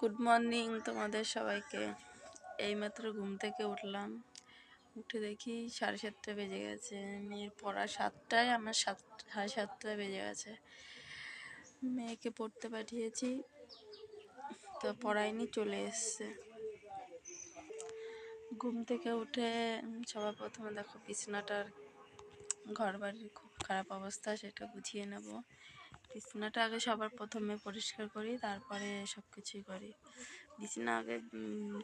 Good morning তোমাদের সবাইকে। এইমাত্র ঘুম থেকে উঠলাম, উঠে দেখি 7:30 বেজে গেছে। মেয়ের পড়া 7টায়, আমার 7:30 বেজে গেছে। মেয়েকে পড়তে পাঠিয়েছি, তো পড়ায়নি, চলে এসছে। ঘুম থেকে উঠে সবার প্রথমে দেখো বিছানাটার, ঘর বাড়ির খুব খারাপ অবস্থা, সেটা গুছিয়ে নেব। বিছানাটা আগে সবার প্রথমে পরিষ্কার করি, তারপরে সব কিছুই করি। বিছানা আগে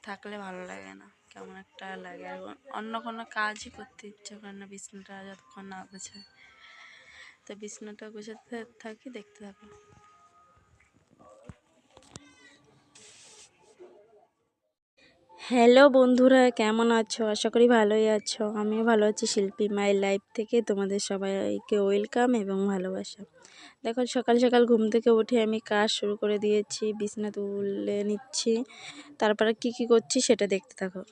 থাকলে ভালো লাগে না, কেমন একটা লাগে, আর অন্য কোনো কাজই করতে ইচ্ছে করে না বিছানাটা যতক্ষণ না গোছায়। তো বিছানাটা গোছাতে থাকি, দেখতে থাকো। হ্যালো বন্ধুরা, কেমন আছো? আশা করি ভালোই আছো। আমিও ভালো আছি। শিল্পী মাই লাইফ থেকে তোমাদের সবাইকে ওয়েলকাম এবং ভালোবাসা। দেখো, সকাল সকাল ঘুম থেকে উঠে আমি কাজ শুরু করে দিয়েছি, বিছানা তুলে নিচ্ছি। তারপরে কি কি করছি সেটা দেখতে থাকো।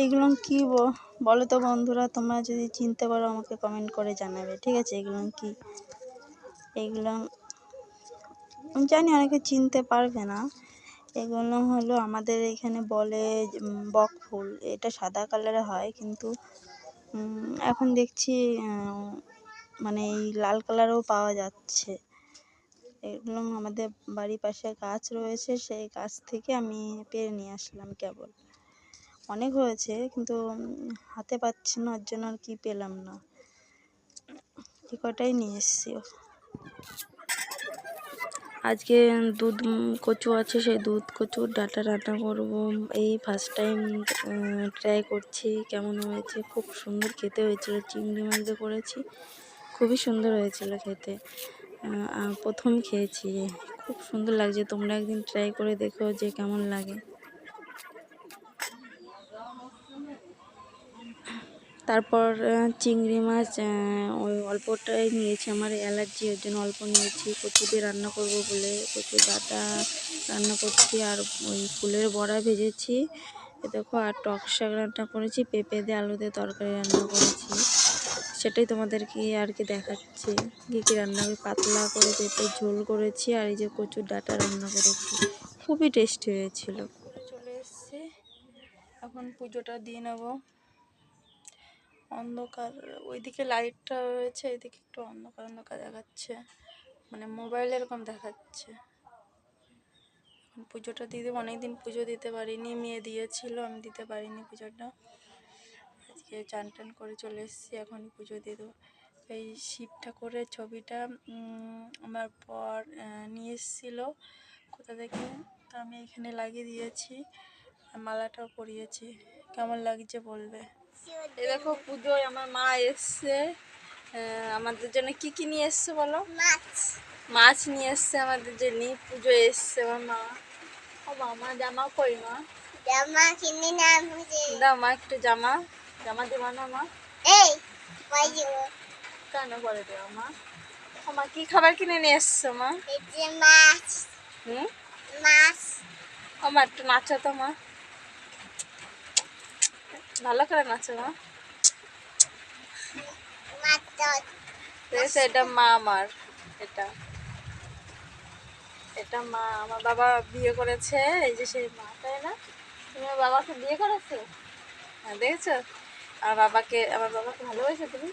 এইগুলো কি বলো তো বন্ধুরা, তোমরা যদি চিনতে পারো আমাকে কমেন্ট করে জানাবে, ঠিক আছে? এগুলো কি? এগুলো আমি জানি অনেকে চিনতে পারবে না। এগুলো হলো আমাদের এখানে বলে বক ফুল। এটা সাদা কালারে হয়, কিন্তু এখন দেখছি মানে এই লাল কালারও পাওয়া যাচ্ছে। এগুলো আমাদের বাড়ির পাশে গাছ রয়েছে, সেই গাছ থেকে আমি পেরে নিয়ে আসলাম। কেবল অনেক হয়েছে, কিন্তু হাতে পাচ্ছি না, ওর জন্য আর কি পেলাম না, এই কটাই নিয়ে এসছি। আজকে দুধ কচু আছে, সেই দুধ কচুর ডাঁটা রান্না করব। এই ফার্স্ট টাইম ট্রাই করছি, কেমন হয়েছে। খুব সুন্দর খেতে হয়েছিল, চিংড়ি মাছ দিয়ে করেছি, খুবই সুন্দর হয়েছিল খেতে। প্রথম খেয়েছি, খুব সুন্দর লাগছে। তোমরা একদিন ট্রাই করে দেখো যে কেমন লাগে। তারপর চিংড়ি মাছ ওই অল্পটাই নিয়েছি, আমার অ্যালার্জি, ওর জন্য অল্প নিয়েছি। কচু দিয়ে রান্না করব বলে কচু ডাঁটা রান্না করছি, আর ওই ফুলের বড়া ভেজেছি, দেখো। আর টক শাক রান্না করেছি, পেঁপে দিয়ে আলু দিয়ে তরকারি রান্না করেছি, সেটাই তোমাদেরকে আর কি দেখাচ্ছি। কী কী রান্না করে, পাতলা করে পেঁপে ঝোল করেছি, আর এই যে কচুর ডাঁটা রান্না করেছি, খুবই টেস্টি হয়েছিল। চলে এসছি, এখন পুজোটা দিয়ে নেব। অন্ধকার, ওইদিকে লাইটটা রয়েছে, এদিকে একটু অন্ধকার অন্ধকার দেখাচ্ছে, মানে মোবাইল এরকম দেখাচ্ছে। এখন পুজোটা দিয়ে দেবো। অনেকদিন পুজো দিতে পারিনি, মেয়ে দিয়েছিল, আমি দিতে পারিনি পুজোটা। আজকে চান টান করে চলে এসেছি, এখন পুজো দিয়ে দেবো। এই শিব ঠাকুরের ছবিটা আমার পর নিয়ে এসেছিলো কোথা থেকে, তো আমি এখানে লাগিয়ে দিয়েছি, মালাটাও পরিয়েছি। কেমন লাগছে বলবে। এই দেখো, পুজোয় আমার মা এসছে, আমাদের জন্য কি কি নিয়ে এসছে বলো? মাছ নিয়ে এসছে আমাদের জন্য, পুজো এসছে আমার মা। ও মামা, জামা কই মা? জামা কিনে না, দাও মা একটু জামা দেবো না মা? এই কেন বলে দেবো মা? ও মা, কি খাবার কিনে নিয়ে এসছো মা? মাছ। মাছ। ও মা, একটু নাচো তো মা, ভালো করে নাচো মা। এটা মা আমার, এটা মা। আমার বাবা বিয়ে করেছে, এই যে সেই মা, তাই না? তুমি আমার বাবাকে বিয়ে করেছো? হ্যাঁ, দেখেছো? আমার বাবাকে ভালোবাসো তুমি?